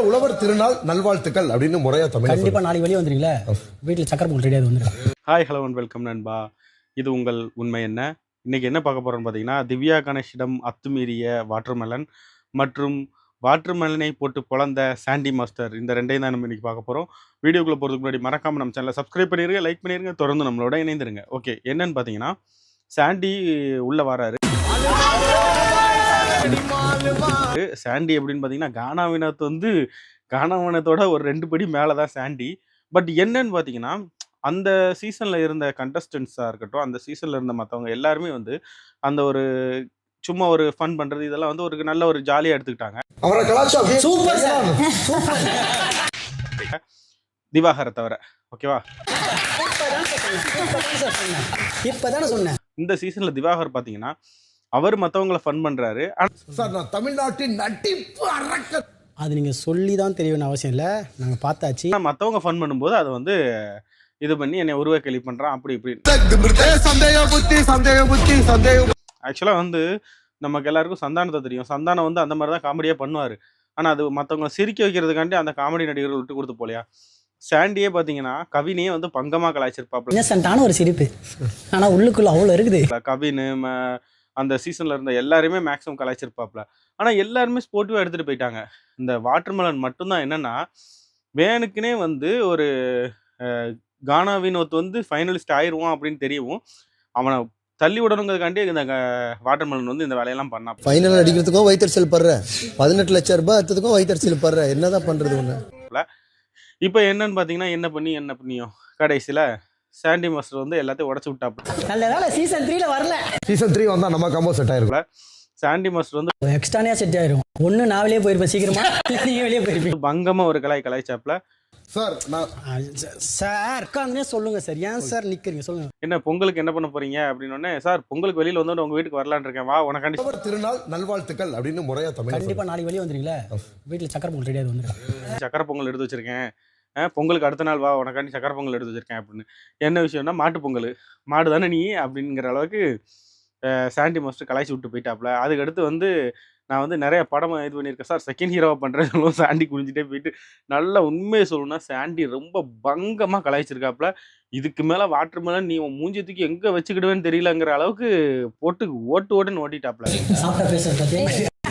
உழவர் திருநாள் நல்வாழ்த்துக்கள் அப்படின்னு முறையா தமிழ் கண்டிப்பா நாளைக்கு வெளியே வந்துருங்களா வீட்டில் சக்கரை பொங்கல் ரெடியாக வந்துடும். ஹாய் ஹலோ அண்ட் வெல்கம் நண்பா. இது உங்கள் உண்மை என்ன. இன்னைக்கு என்ன பார்க்க போறோம்னு பார்த்தீங்கன்னா, திவ்யா கணேஷிடம் அத்துமீறிய வாட்டர்மெலன் மற்றும் வாட்டர்மெலனை போட்டு பொழந்த சாண்டி மாஸ்டர், இந்த ரெண்டையும் தான் நம்ம இன்னைக்கு பார்க்க போகிறோம். வீடியோக்குள்ளே போகிறதுக்கு முன்னாடி மறக்காம நம்ம சேனலை சப்ஸ்கிரைப் பண்ணிருங்க, லைக் பண்ணிருங்க, தொடர்ந்து நம்மளோட இணைந்துருங்க. ஓகே, என்னன்னு பார்த்தீங்கன்னா, சாண்டி உள்ள வராரு. சாண்டி எப்படின்னு பார்த்தீங்கன்னா, கானா வினோத் வந்து கானா வினோத்தோட ஒரு 2 படி மேலே தான் சாண்டி. பட் என்னன்னு பார்த்தீங்கன்னா, அந்த சீசன்ல இருந்த கண்டஸ்டன்ஸாக இருக்கட்டும், அந்த சீசன்ல இருந்த மற்றவங்க எல்லாருமே வந்து அந்த ஒரு சும்மா ஒரு ஃபன் பண்றது இதெல்லாம் வந்து ஒரு நல்ல ஒரு ஜாலியாக எடுத்துக்கிட்டாங்க. அவரை கலாச்சாரம் சூப்பர் சார். திவாகரை தவிர. ஓகேவா? இப்பதானே சொன்னேன். இந்த சீசன்ல திவாகர் பார்த்தீங்கன்னா, அவர் மற்றவங்களை ஃபன் பண்றாரு. சார் நான் தமிழ்நாட்டின் நட்டிப்பு அரக்க. அது நீங்க சொல்லி தான் தெரியணும்னு அவசியம் இல்லை, நாங்கள் பார்த்தாச்சு. மற்றவங்க ஃபன் பண்ணும்போது அதை வந்து இது பண்ணி என்னை உருவ கேள்வி பண்றான் அப்படி இப்படி. ஆக்சுவலாக வந்து நமக்கு எல்லாருக்கும் சந்தானத்தை தெரியும். சந்தானம் வந்து அந்த மாதிரி தான் காமெடியாக பண்ணுவார். ஆனால் அது மற்றவங்களை சிரிக்க வைக்கிறதுக்காண்டி அந்த காமெடி நடிகர்கள் விட்டு கொடுத்து போலையா. சாண்டியே பார்த்தீங்கன்னா கவினையே வந்து பங்கமாக கலாய்ச்சிருப்பாப்ல. இன்னசென்ட்டான ஒரு சிரிப்பு, ஆனால் உள்ளுக்குள்ள அவ்வளோ இருக்குது. கவின் அந்த சீசன்ல இருந்த எல்லாருமே மேக்ஸிமம் கலாய்ச்சிருப்பாப்ல. ஆனால் எல்லாருமே ஸ்போர்ட்டிவாக எடுத்துகிட்டு போயிட்டாங்க. இந்த வாட்டர்மெலன் மட்டும்தான் என்னன்னா, வேனுக்குனே வந்து ஒரு கானா வினோத் வந்து ஃபைனலிஸ்ட் ஆயிடுவான் அப்படின்னு தெரியவும் அவனை தள்ளி விடணுங்கிறதுக்காண்டி இந்த வாட்டர்மெலன் வந்து இந்த வேலையெல்லாம் பண்ணா. ஃபைனல் அடிக்கிறதுக்கும் வயிற்றுச்சல் படுற, 18 லட்சம் ரூபாய் எடுத்ததுக்கும் வயிற்றுச்சல் படுற, என்னதான் பண்றது ஒண்ணு. இப்போ என்னன்னு பார்த்தீங்கன்னா, என்ன பண்ணியும் கடைசியில் சாண்டி மாஸ்டர் வந்து எல்லாத்தையும் உடச்சு விட்டாப்புல. நல்ல வேலை சீசன் 3ல வரல. சீசன் 3 வந்தா நம்ம காம்போ செட் ஆயிருக்குல. சாண்டி மாஸ்டர் வந்து எக்ஸ்ட்ரானே செட் ஆயிரும். ஒன்று நான் வெளியே போயிருப்பேன் சீக்கிரமா, நீங்க வெளியே போயிருப்பீங்க. பங்கமாக ஒரு கலாய்ச்சாப்புல. சார் நான் சார் உட்காந்துனே சொல்லுங்க சார், ஏன் சார் நிக்கிறீங்க சொல்லுங்க. என்ன பொங்கலுக்கு என்ன பண்ண போறீங்க அப்படின்னு, சார் பொங்கலுக்கு வெளியில வந்து உங்க வீட்டுக்கு வரலான்னு இருக்கேன், வா உனக்காண்டி உழவர் திருநாள் நல்வாழ்த்துக்கள் அப்படின்னு முறையா தமிழ். கண்டிப்பா நாளைக்கு வெளியே வந்துருங்களா வீட்டில் சக்கரை பொங்கல் ரெடியாக வந்துடும். சக்கரை பொங்கல் எடுத்து வச்சிருக்கேன், பொங்கலுக்கு அடுத்த நாள் வா உனக்காண்டி சக்கரை பொங்கல் எடுத்து வச்சிருக்கேன் அப்படின்னு. என்ன விஷயம்னா, மாட்டு பொங்கல், மாடு தானே நீ அப்படிங்கிற அளவுக்கு சாண்டி மாஸ்டர் கலாய்ச்சி விட்டு போயிட்டாப்ல. அதுக்கடுத்து வந்து நான் வந்து நிறைய படம் இது பண்ணியிருக்கேன் சார், செகண்ட் ஹீரோவாக பண்ணுறேன் சாண்டி குளிஞ்சிட்டே போயிட்டு. நல்ல உண்மையை சொல்லணும்னா சாண்டி ரொம்ப பங்கமாக கலாய்ச்சிருக்காப்புல. இதுக்கு மேலே வாட்டர்மெலன் நீ உன் மூஞ்சி தூக்கி எங்கே வச்சுக்கிடுவேன்னு தெரியலங்கிற அளவுக்கு போட்டு ஓட்டுன்னு ஓட்டிட்டாப்ல.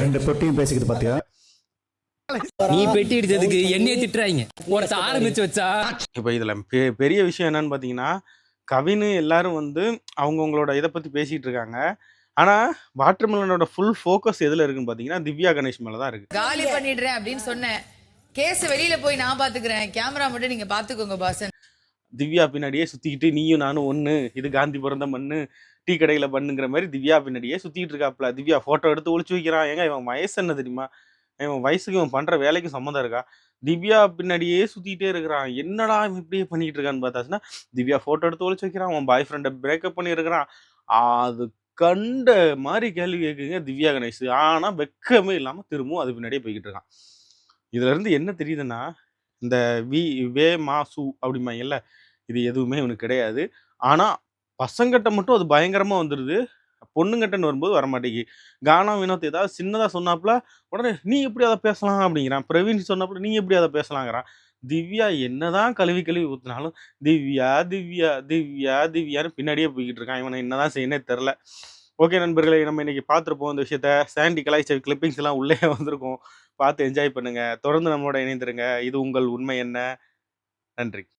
2 பெட்டியும் பேசிக்கிட்டு பாத்தியா, நீ பெட்டி அடிச்சதுக்கு என்னைய திட்டுறாங்க ஒருத்த ஆரம்பிச்சு வச்சா. இப்போ இதில் பெரிய விஷயம் என்னன்னு பார்த்தீங்கன்னா, கவின் எல்லாரும் வந்து அவங்கவுங்களோட இதை பற்றி பேசிகிட்டு இருக்காங்க. ஆனால் வாட்டர்மெலனோட ஃபுல் ஃபோக்கஸ் எதில் இருக்குன்னு பார்த்தீங்கன்னா, திவ்யா கணேஷ் மேலே தான் இருக்குது. காலி பண்ணிடுறேன் அப்படின்னு சொன்னேன், கேஸ் வெளியில போய் நான் பார்த்துக்கிறேன், கேமரா மட்டும் நீங்கள் பார்த்துக்கோங்க பாசன். திவ்யா பின்னாடியே சுற்றிக்கிட்டு நீயும் நானும் ஒன்று, இது காந்தி பிறந்த மண்ணு, டீ கடையில் பண்ணுங்கிற மாதிரி திவ்யா பின்னாடியே சுற்றிக்கிட்டு இருக்காப்புல. திவ்யா ஃபோட்டோ எடுத்து ஒழிச்சு வைக்கிறான். ஏங்க இவன் வயசு என்ன தெரியுமா? இவன் வயசுக்கு இவன் பண்ணுற வேலைக்கும் சம்மந்தம் இருக்கா? திவ்யா பின்னாடியே சுற்றிக்கிட்டே இருக்கிறான். என்னடா இவன் இப்படியே பண்ணிக்கிட்டு இருக்கான்னு பார்த்தாச்சுன்னா, திவ்யா ஃபோட்டோ எடுத்து ஒழிச்சு வைக்கிறான், அவன் பாய் ஃப்ரெண்டை பிரேக்கப் பண்ணியிருக்கிறான். அது கண்ட மாதிரி கேள்வி கேட்குங்க திவ்யா கணேஷ். ஆனால் வெக்கமே இல்லாமல் திரும்பவும் அது பின்னாடியே போய்கிட்டு இருக்கான். இதுல இருந்து என்ன தெரியுதுன்னா, இந்த வே மாசு அப்படிம்பாங்கல்ல, இது எதுவுமே இவனுக்கு கிடையாது. ஆனால் பசங்கிட்ட மட்டும் அது பயங்கரமாக வந்துடுது, பொண்ணுங்கட்டன்னு வரும்போது வரமாட்டேங்குது. கானா வினோத் ஏதாவது சின்னதாக சொன்னாப்புல உடனே நீ எப்படி அதை பேசலாம் அப்படிங்கிறான். பிரவீன் சொன்னாப்புல நீ எப்படி அதை பேசலாங்கிறான். திவ்யா என்னதான் கழுவி ஊற்றினாலும் திவ்யா திவ்யா திவ்யா திவ்யான்னு பின்னாடியே போய்கிட்டு இருக்கான். இவனை என்னதான் செய்யனே தெரில. ஓகே நண்பர்களே, நம்ம இன்னைக்கு பார்த்துருப்போம் இந்த விஷயத்த. சாண்டி கலாய்ச்ச கிளிப்பிங்ஸ் எல்லாம் உள்ளே வந்திருக்கும், பார்த்து என்ஜாய் பண்ணுங்க. தொடர்ந்து நம்மளோட இணைந்திருங்க. இது உங்கள் உண்மை என்ன. நன்றி.